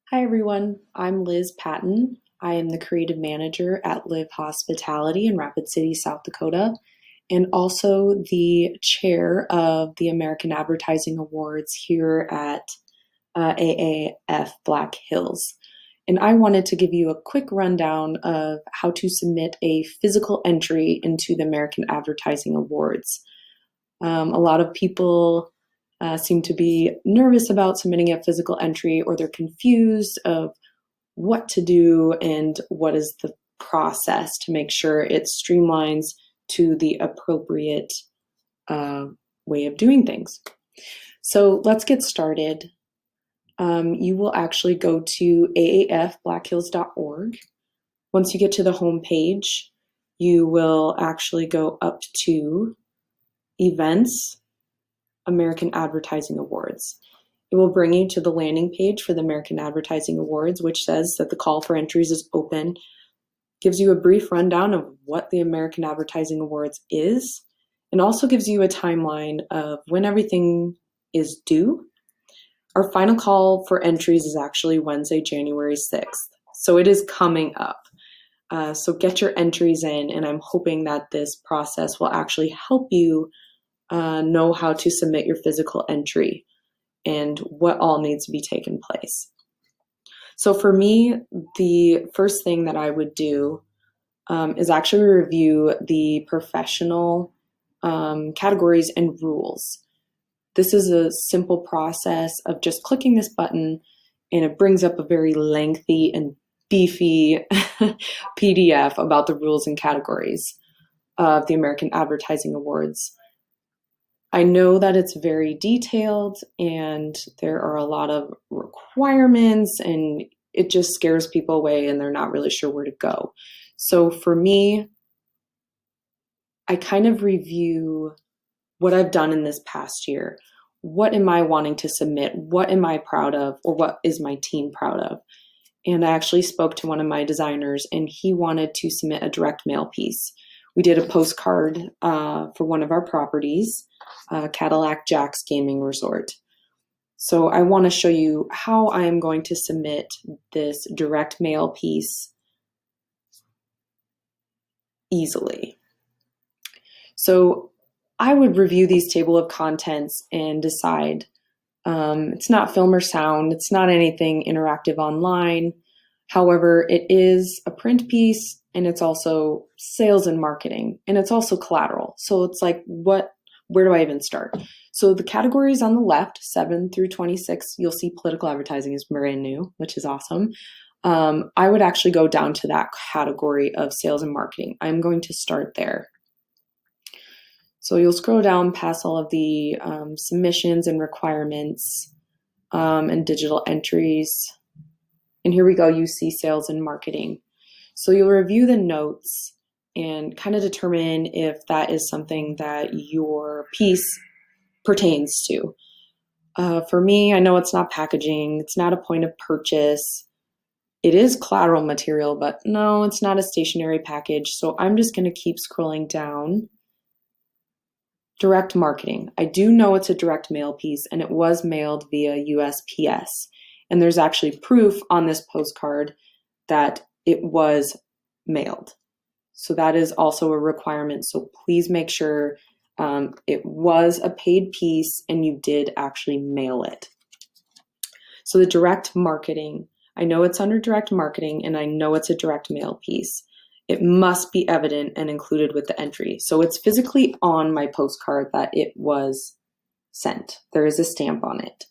Hi everyone, I'm Liz Patton. I am the creative manager at Live Hospitality in Rapid City, South Dakota, and also the chair of the American Advertising Awards here at AAF Black Hills. And I wanted to give you a quick rundown of how to submit a physical entry into the American Advertising Awards. A lot of people seem to be nervous about submitting a physical entry, or they're confused of what to do and what is the process to make sure it streamlines to the appropriate way of doing things. So let's get started. You will actually go to aafblackhills.org. Once you get to the home page, you will actually go up to Events, American Advertising Awards. It will bring you to the landing page for the American Advertising Awards, which says that the call for entries is open, gives you a brief rundown of what the American Advertising Awards is, and also gives you a timeline of when everything is due. Our final call for entries is actually Wednesday, January 6th. So it is coming up. So get your entries in, and I'm hoping that this process will actually help you know how to submit your physical entry and what all needs to be taken place. So for me, the first thing that I would do is actually review the professional categories and rules. This is a simple process of just clicking this button, and it brings up a very lengthy and beefy PDF about the rules and categories of the American Advertising Awards. I know that it's very detailed and there are a lot of requirements, and it just scares people away and they're not really sure where to go. So for me, I kind of review what I've done in this past year. What am I wanting to submit? What am I proud of, or what is my team proud of? And I actually spoke to one of my designers, and he wanted to submit a direct mail piece. We did a postcard for one of our properties, Cadillac Jack's Gaming Resort. So I want to show you how I am going to submit this direct mail piece easily. So I would review these table of contents and decide. It's not film or sound. It's not anything interactive online. However, it is a print piece, and it's also sales and marketing, and it's also collateral. So it's like, where do I even start? So the categories on the left, 7 through 26, you'll see political advertising is brand new, which is awesome. I would actually go down to that category of sales and marketing. I'm going to start there. So you'll scroll down past all of the submissions and requirements and digital entries. And here we go, you see sales and marketing. So you'll review the notes and kind of determine if that is something that your piece pertains to. For me, I know it's not packaging, it's not a point of purchase. It is collateral material, but no, it's not a stationary package. So I'm just going to keep scrolling down. Direct marketing. I do know it's a direct mail piece, and it was mailed via USPS. And there's actually proof on this postcard that it was mailed. So that is also a requirement. So please make sure it was a paid piece and you did actually mail it. So the direct marketing, I know it's under direct marketing, and I know it's a direct mail piece. It must be evident and included with the entry. So it's physically on my postcard that it was sent. There is a stamp on it.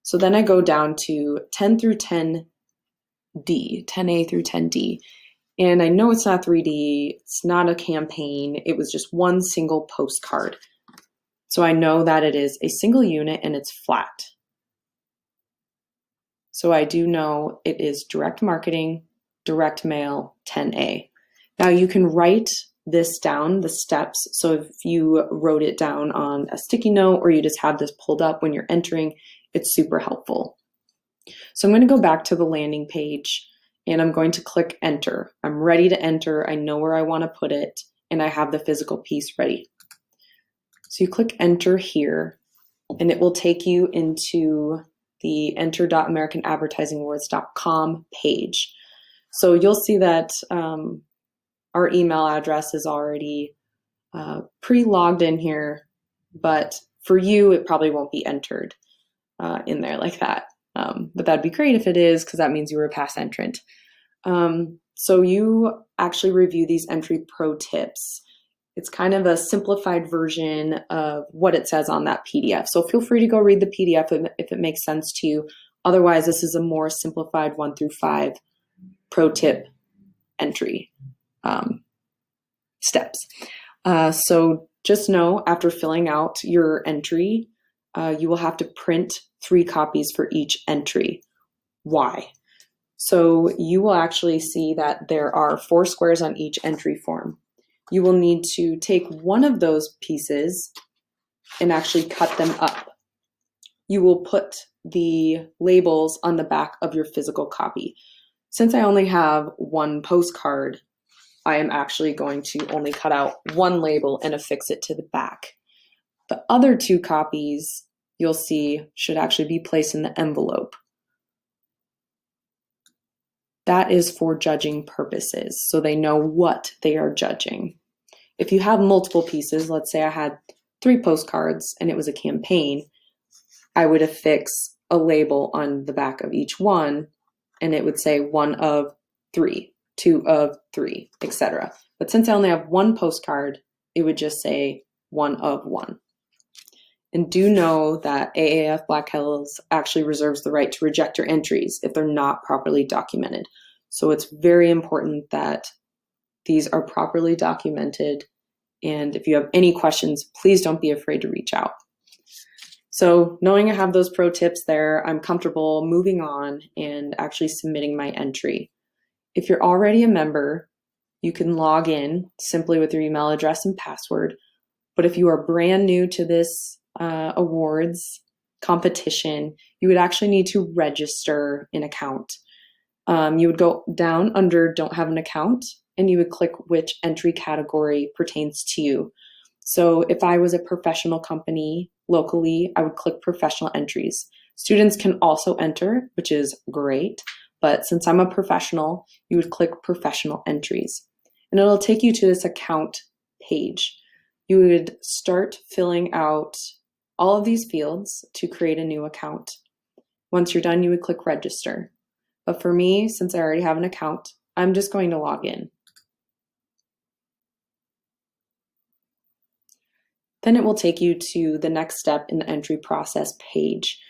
So then I go down to 10 through 10D, 10A through 10D. And I know it's not 3D, it's not a campaign, it was just one single postcard. So I know that it is a single unit and it's flat. So I do know it is direct marketing, direct mail, 10A. Now you can write this down, the steps. So if you wrote it down on a sticky note, or you just have this pulled up when you're entering, it's super helpful. So I'm going to go back to the landing page, and I'm going to click enter. I'm ready to enter. I know where I want to put it, and I have the physical piece ready. So you click enter here, and it will take you into the enter.americanadvertisingawards.com page. So you'll see that our email address is already pre-logged in here, but for you, it probably won't be entered in there like that. But that'd be great if it is, because that means you were a past entrant. So you actually review these entry pro tips. It's kind of a simplified version of what it says on that PDF. So feel free to go read the PDF if it makes sense to you. Otherwise, this is a more simplified 1 through 5 pro tip entry steps. So just know, after filling out your entry, you will have to print 3 copies for each entry. Why? So you will actually see that there are 4 squares on each entry form. You will need to take one of those pieces and actually cut them up. You will put the labels on the back of your physical copy. Since I only have 1 postcard, I am actually going to only cut out 1 label and affix it to the back. The other 2 copies, you'll see, should actually be placed in the envelope. That is for judging purposes, so they know what they are judging. If you have multiple pieces, let's say I had 3 postcards and it was a campaign, I would affix a label on the back of each one, and it would say 1 of 3, 2 of 3, etc. But since I only have 1 postcard, it would just say 1 of 1. And do know that AAF Black Hills actually reserves the right to reject your entries if they're not properly documented. So it's very important that these are properly documented. And if you have any questions, please don't be afraid to reach out. So knowing I have those pro tips there, I'm comfortable moving on and actually submitting my entry. If you're already a member, you can log in simply with your email address and password. But if you are brand new to this awards competition, you would actually need to register an account. You would go down under Don't Have an Account, and you would click which entry category pertains to you. So if I was a professional company locally, I would click professional entries. Students can also enter, which is great, but since I'm a professional, you would click professional entries. And it'll take you to this account page. You would start filling out all of these fields to create a new account. Once you're done, you would click register. But for me, since I already have an account, I'm just going to log in. Then it will take you to the next step in the entry process page.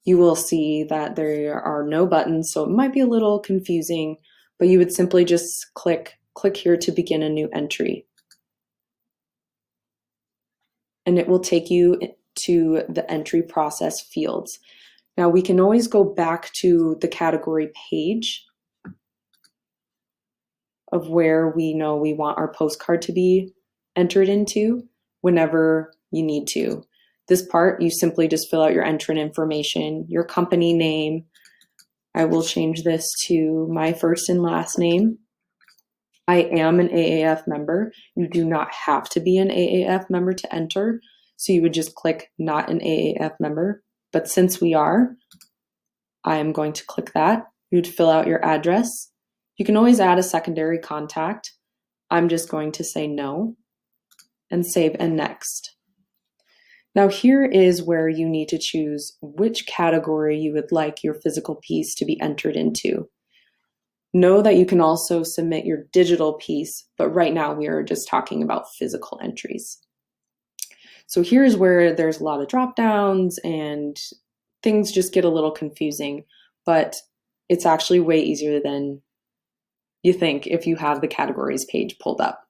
You will see that there are no buttons, so it might be a little confusing, but you would simply just click here to begin a new entry. And it will take you to the entry process fields. Now we can always go back to the category page of where we know we want our postcard to be entered into whenever you need to. This part, you simply just fill out your entrant information, your company name. I will change this to my first and last name. I am an AAF member. You do not have to be an AAF member to enter. So you would just click not an AAF member. But since we are, I am going to click that. You'd fill out your address. You can always add a secondary contact. I'm just going to say no and save and next. Now here is where you need to choose which category you would like your physical piece to be entered into. Know that you can also submit your digital piece, but right now we are just talking about physical entries. So here's where there's a lot of drop downs and things just get a little confusing, but it's actually way easier than you think if you have the categories page pulled up.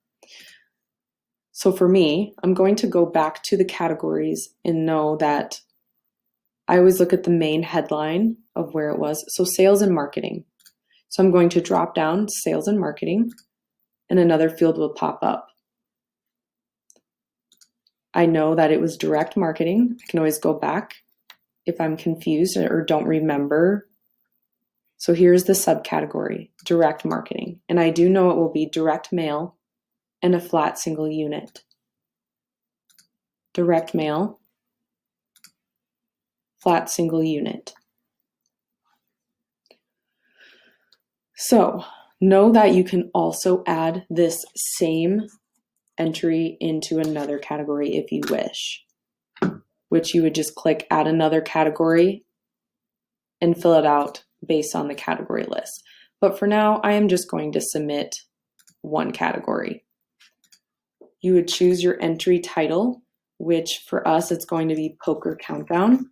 So for me, I'm going to go back to the categories and know that I always look at the main headline of where it was. So sales and marketing. So I'm going to drop down sales and marketing, and another field will pop up. I know that it was direct marketing. I can always go back if I'm confused or don't remember. So here's the subcategory, direct marketing. And I do know it will be direct mail and a flat single unit. Direct mail, flat single unit. So know that you can also add this same entry into another category if you wish, which you would just click add another category and fill it out based on the category list. But for now, I am just going to submit one category. You would choose your entry title, which for us, it's going to be Poker Countdown.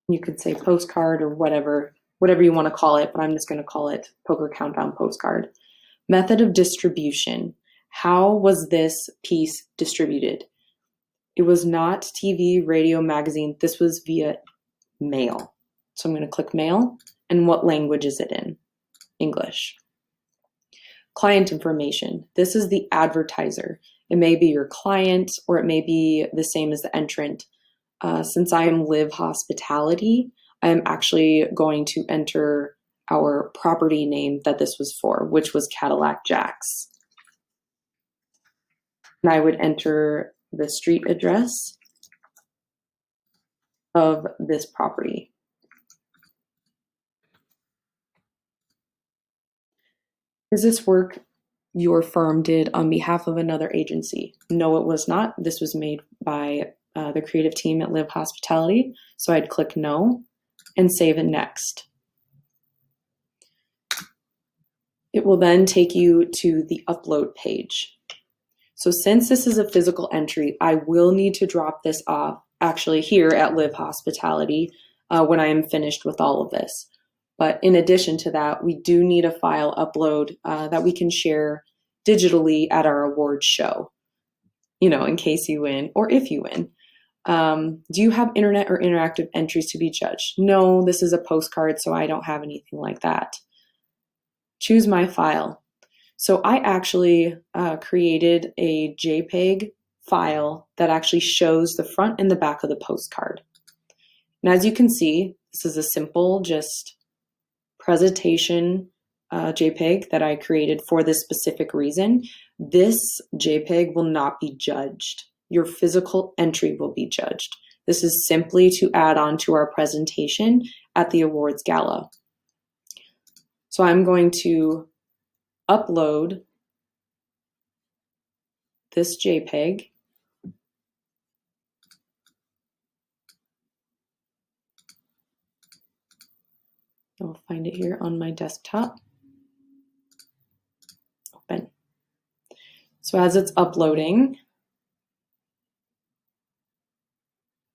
You could say postcard or whatever you want to call it, but I'm just going to call it Poker Countdown Postcard. Method of distribution. How was this piece distributed? It was not TV, radio, magazine. This was via mail. So I'm going to click mail. And what language is it in? English. Client information. This is the advertiser. It may be your client or it may be the same as the entrant. Since I am Live Hospitality, I am actually going to enter our property name that this was for, which was Cadillac Jacks. And I would enter the street address of this property. Is this work your firm did on behalf of another agency? No, it was not. This was made by the creative team at Live Hospitality. So I'd click no and save it next. It will then take you to the upload page. So since this is a physical entry, I will need to drop this off actually here at Live Hospitality when I am finished with all of this. But in addition to that, we do need a file upload that we can share digitally at our awards show, in case you win or if you win. Do you have internet or interactive entries to be judged? No, this is a postcard, so I don't have anything like that. Choose my file. So I actually created a JPEG file that actually shows the front and the back of the postcard. And as you can see, this is a simple, just presentation JPEG that I created for this specific reason. This JPEG will not be judged. Your physical entry will be judged. This is simply to add on to our presentation at the awards gala. So I'm going to upload this JPEG. I'll find it here on my desktop. Open. So as it's uploading,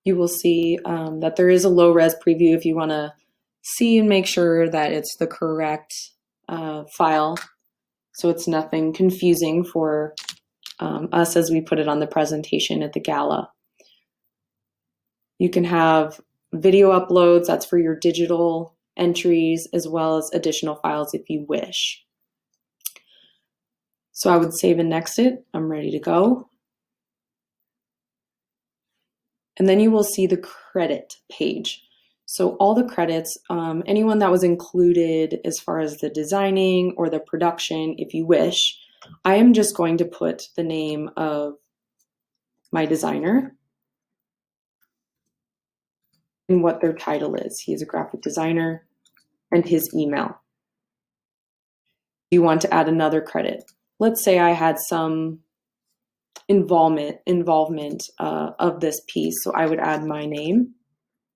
you will see that there is a low-res preview if you want to see and make sure that it's the correct file, so it's nothing confusing for us as we put it on the presentation at the gala. You can have video uploads, that's for your digital entries, as well as additional files if you wish. So I would save and next it. I'm ready to go. And then you will see the credit page. So all the credits, anyone that was included as far as the designing or the production, if you wish, I am just going to put the name of my designer and what their title is. He is a graphic designer and his email. You want to add another credit. Let's say I had some involvement of this piece, so I would add my name.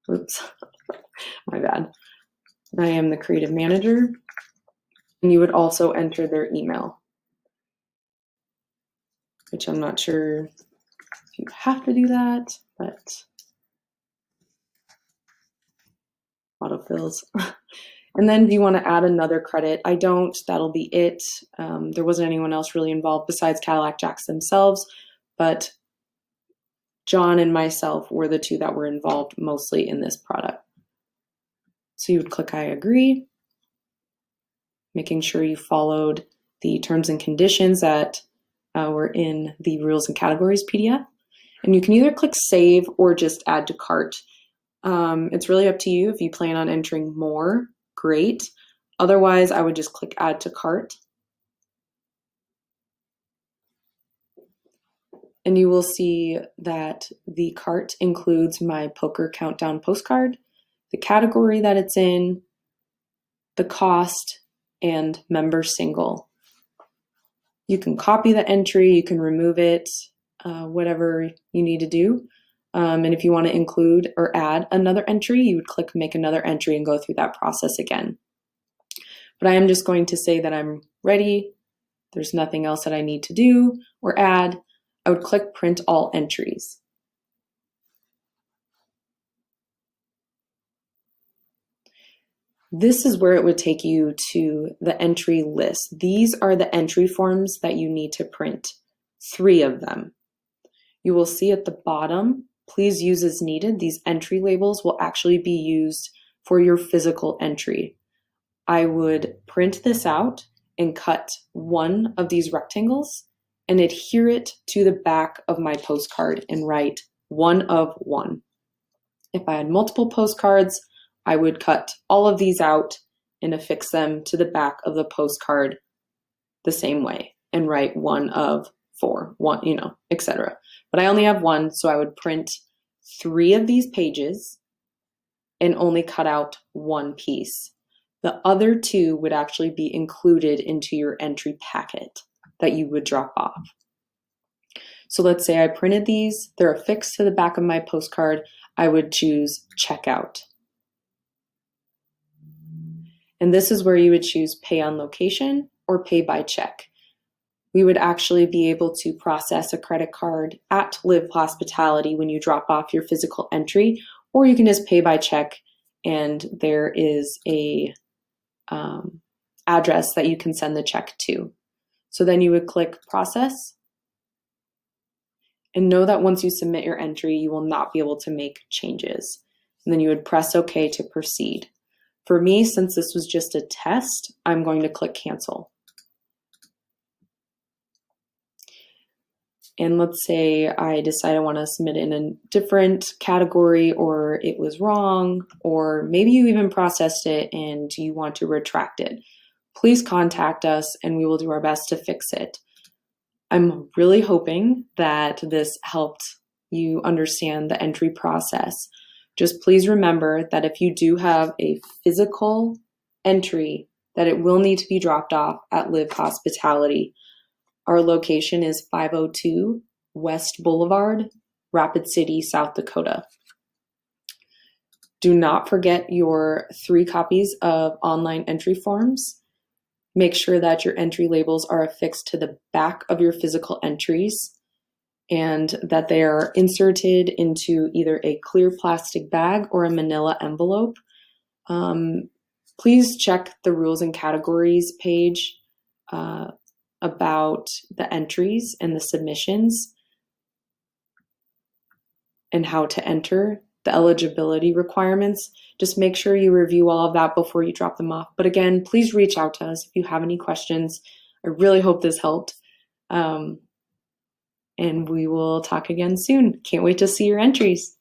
Oops, my bad. I am the creative manager, and you would also enter their email, which I'm not sure if you have to do that, but autofills. And then do you want to add another credit? I don't, that'll be it. There wasn't anyone else really involved besides Cadillac Jacks themselves, but John and myself were the two that were involved mostly in this product. So you would click I agree, making sure you followed the terms and conditions that were in the rules and categories PDF. And you can either click save or just add to cart. It's really up to you. If you plan on entering more, great. Otherwise, I would just click add to cart. And you will see that the cart includes my Poker Countdown postcard, the category that it's in, the cost, and member single. You can copy the entry, you can remove it, whatever you need to do. And if you want to include or add another entry, you would click make another entry and go through that process again. But I am just going to say that I'm ready. There's nothing else that I need to do or add. I would click print all entries. This is where it would take you to the entry list. These are the entry forms that you need to print, 3 of them. You will see at the bottom, please use as needed. These entry labels will actually be used for your physical entry. I would print this out and cut one of these rectangles and adhere it to the back of my postcard and write 1 of 1. If I had multiple postcards, I would cut all of these out and affix them to the back of the postcard the same way and write 1 of 4, 1, etc. But I only have 1, so I would print 3 of these pages and only cut out 1 piece. The other 2 would actually be included into your entry packet that you would drop off. So let's say I printed these, they're affixed to the back of my postcard. I would choose checkout. And this is where you would choose pay on location or pay by check. We would actually be able to process a credit card at Live Hospitality when you drop off your physical entry, or you can just pay by check and there is a address that you can send the check to. So then you would click process and know that once you submit your entry, you will not be able to make changes. And then you would press OK to proceed. For me, since this was just a test, I'm going to click cancel. And let's say I decide I want to submit in a different category, or it was wrong, or maybe you even processed it and you want to retract it. Please contact us and we will do our best to fix it. I'm really hoping that this helped you understand the entry process. Just please remember that if you do have a physical entry, that it will need to be dropped off at Live Hospitality. Our location is 502 West Boulevard, Rapid City, South Dakota. Do not forget your 3 copies of online entry forms. Make sure that your entry labels are affixed to the back of your physical entries and that they are inserted into either a clear plastic bag or a manila envelope. Please check the rules and categories page about the entries and the submissions and how to enter the eligibility requirements. Just make sure you review all of that before you drop them off. But again, please reach out to us if you have any questions. I really hope this helped. And we will talk again soon. Can't wait to see your entries.